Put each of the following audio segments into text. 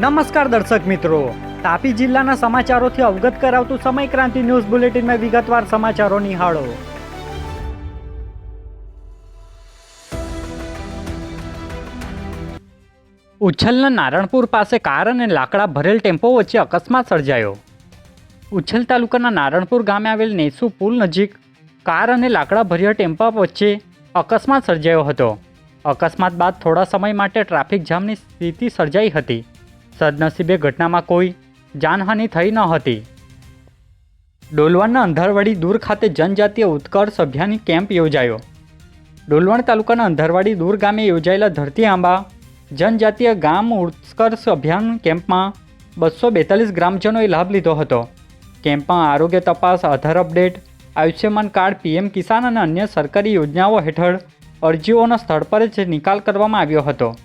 નમસ્કાર દર્શક મિત્રો, તાપી જિલ્લાના સમાચારોથી અવગત કરાવતું સમય ક્રાંતિ ન્યૂઝ બુલેટિનમાં વિગતવાર સમાચારો નિહાળો. ઉચ્છલના નારણપુર પાસે કાર અને લાકડા ભરેલ ટેમ્પો વચ્ચે અકસ્માત સર્જાયો. ઉચ્છલ તાલુકાના નારણપુર ગામે આવેલ નેસુ પુલ નજીક કાર અને લાકડા ભર્યા ટેમ્પા વચ્ચે અકસ્માત સર્જાયો હતો. અકસ્માત બાદ થોડા સમય માટે ટ્રાફિક જામની સ્થિતિ સર્જાઈ હતી. સદનસીબે ઘટનામાં કોઈ જાનહાનિ થઈ ન હતી. ડોલવણના અંધારવાડી દૂર ખાતે જનજાતીય ઉત્કર્ષ અભિયાન કેમ્પ યોજાયો. ડોલવણ તાલુકાના અંધારવાડી દૂર ગામે યોજાયેલા ધરતી આંબા જનજાતીય ગામ ઉત્કર્ષ અભિયાન કેમ્પમાં 242 ગ્રામજનોએ લાભ લીધો હતો. કેમ્પમાં આરોગ્ય તપાસ, આધાર અપડેટ, આયુષ્યમાન કાર્ડ, પીએમ કિસાન અને અન્ય સરકારી યોજનાઓ હેઠળ અરજીઓનો સ્થળ પર જ નિકાલ કરવામાં આવ્યો હતો.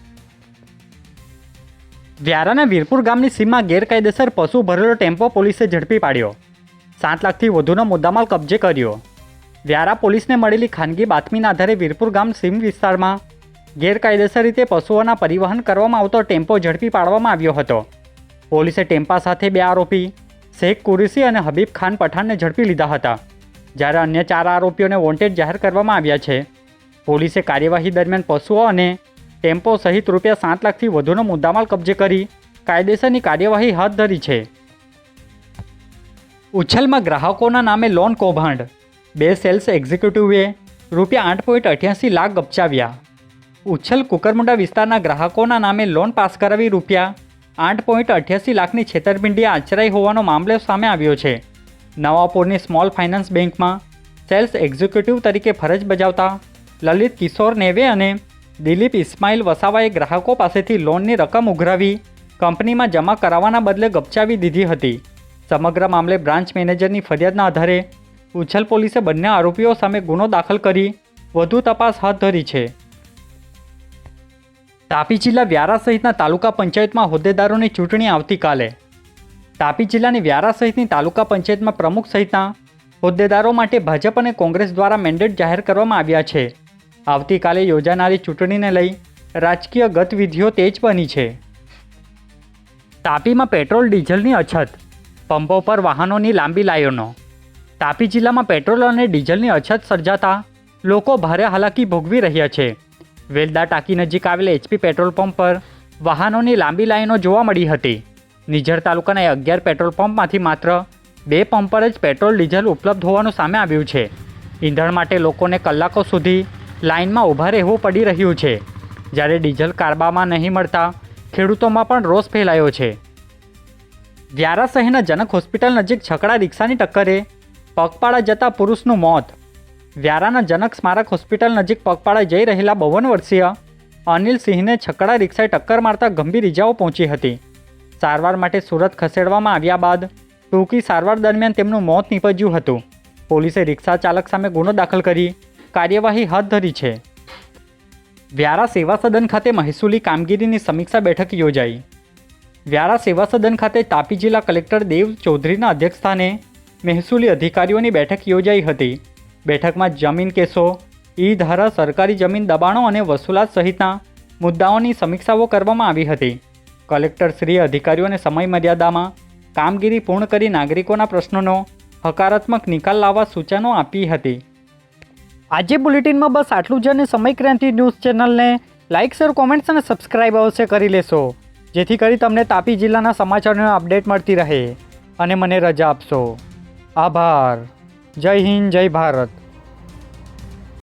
વ્યારાના વીરપુર ગામની સીમમાં ગેરકાયદેસર પશુ ભરેલો ટેમ્પો પોલીસે ઝડપી પાડ્યો. 7 લાખથી વધુનો મુદ્દામાલ કબજે કર્યો. વ્યારા પોલીસને મળેલી ખાનગી બાતમીના આધારે વીરપુર ગામ સીમ વિસ્તારમાં ગેરકાયદેસર રીતે પશુઓના પરિવહન કરવામાં આવતો ટેમ્પો ઝડપી પાડવામાં આવ્યો હતો. પોલીસે ટેમ્પા સાથે 2 આરોપી શેખ કુરેશી અને હબીબ ખાન પઠાણને ઝડપી લીધા હતા, જ્યારે અન્ય 4 આરોપીઓને વોન્ટેડ જાહેર કરવામાં આવ્યા છે. પોલીસે કાર્યવાહી દરમિયાન પશુઓ અને ટેમ્પો સહિત રૂપિયા 7 લાખથી વધુનો મુદ્દામાલ કબજે કરી કાયદેસરની કાર્યવાહી હાથ ધરી છે. ઉચ્છલમાં ગ્રાહકોના નામે લોન કૌભાંડ. 2 સેલ્સ એક્ઝિક્યુટિવે રૂપિયા 8.88 લાખ ગપચાવ્યા. ઉચ્છલ કુકરમુંડા વિસ્તારના ગ્રાહકોના નામે લોન પાસ કરાવી રૂપિયા 8.88 લાખની છેતરપિંડી આચરાઈ હોવાનો મામલો સામે આવ્યો છે. નવાપુરની સ્મોલ ફાઇનાન્સ બેંકમાં સેલ્સ એક્ઝિક્યુટિવ તરીકે ફરજ બજાવતા લલિત કિશોર નેવે અને દિલીપ ઇસ્માઇલ વસાવાએ ગ્રાહકો પાસેથી લોનની રકમ ઉઘરાવી કંપનીમાં જમા કરાવવાના બદલે ગપચાવી દીધી હતી. સમગ્ર મામલે બ્રાન્ચ મેનેજરની ફરિયાદના આધારે ઉચ્છલ પોલીસે બંને આરોપીઓ સામે ગુનો દાખલ કરી વધુ તપાસ હાથ ધરી છે. તાપી જિલ્લા વ્યારા સહિતના તાલુકા પંચાયતમાં હોદ્દેદારોની ચૂંટણી આવતીકાલે. તાપી જિલ્લાની વ્યારા સહિતની તાલુકા પંચાયતમાં પ્રમુખ સહિતના હોદ્દેદારો માટે ભાજપ અને કોંગ્રેસ દ્વારા મેન્ડેટ જાહેર કરવામાં આવ્યા છે. આવતીકાલે યોજાનારી ચૂંટણીને લઈ રાજકીય ગતિવિધિઓ તેજ બની છે. તાપીમાં પેટ્રોલ ડીઝલની અછત, પંપો પર વાહનોની લાંબી લાઈનો. તાપી જિલ્લામાં પેટ્રોલ અને ડીઝલની અછત સર્જાતા લોકો ભારે હાલાકી ભોગવી રહ્યા છે. વેલદા ટાંકી નજીક આવેલ એચપી પેટ્રોલ પંપ પર વાહનોની લાંબી લાઈનો જોવા મળી હતી. નિઝર તાલુકાના 11 પેટ્રોલ પંપમાંથી માત્ર 2 પંપ પર જ પેટ્રોલ ડીઝલ ઉપલબ્ધ હોવાનું સામે આવ્યું છે. ઈંધણ માટે લોકોને કલાકો સુધી લાઇનમાં ઊભા રહેવું પડી રહ્યું છે, જ્યારે ડીઝલ કારબામાં નહીં મળતા ખેડૂતોમાં પણ રોષ ફેલાયો છે. વ્યારા શહેરના જનક હોસ્પિટલ નજીક છકડા રિક્ષાની ટક્કરે પગપાળા જતા પુરુષનું મોત. વ્યારાના જનક સ્મારક હોસ્પિટલ નજીક પગપાળા જઈ રહેલા 52 વર્ષીય અનિલ સિંહને છકડા રિક્ષાએ ટક્કર મારતા ગંભીર ઇજાઓ પહોંચી હતી. સારવાર માટે સુરત ખસેડવામાં આવ્યા બાદ ટૂંકી સારવાર દરમિયાન તેમનું મોત નીપજ્યું હતું. પોલીસે રિક્ષા ચાલક સામે ગુનો દાખલ કરી કાર્યવાહી હાથ ધરી છે. વ્યારા સેવા સદન ખાતે મહેસૂલી કામગીરીની સમીક્ષા બેઠક યોજાઈ. વ્યારા સેવા સદન ખાતે તાપી જિલ્લા કલેક્ટર દેવ ચૌધરીના અધ્યક્ષસ્થાને મહેસૂલી અધિકારીઓની બેઠક યોજાઈ હતી. બેઠકમાં જમીન કેસો, ઈ ધારા, સરકારી જમીન દબાણો અને વસૂલાત સહિતના મુદ્દાઓની સમીક્ષાઓ કરવામાં આવી હતી. કલેક્ટરશ્રીએ અધિકારીઓને સમય મર્યાદામાં કામગીરી પૂર્ણ કરી નાગરિકોના પ્રશ્નોનો હકારાત્મક નિકાલ લાવવા સૂચનો આપી હતી. આજે બુલેટિનમાં બસ આટલું જ. અને સમય ક્રાંતિ ન્યૂઝ ચેનલને લાઇક, શેર, કોમેન્ટ્સ અને સબસ્ક્રાઇબ અવશ્ય કરી લેશો, જેથી કરી તમને તાપી જિલ્લાના સમાચારોનો અપડેટ મળતી રહે. અને મને રજા આપશો. આભાર. જય હિન્દ, જય ભારત.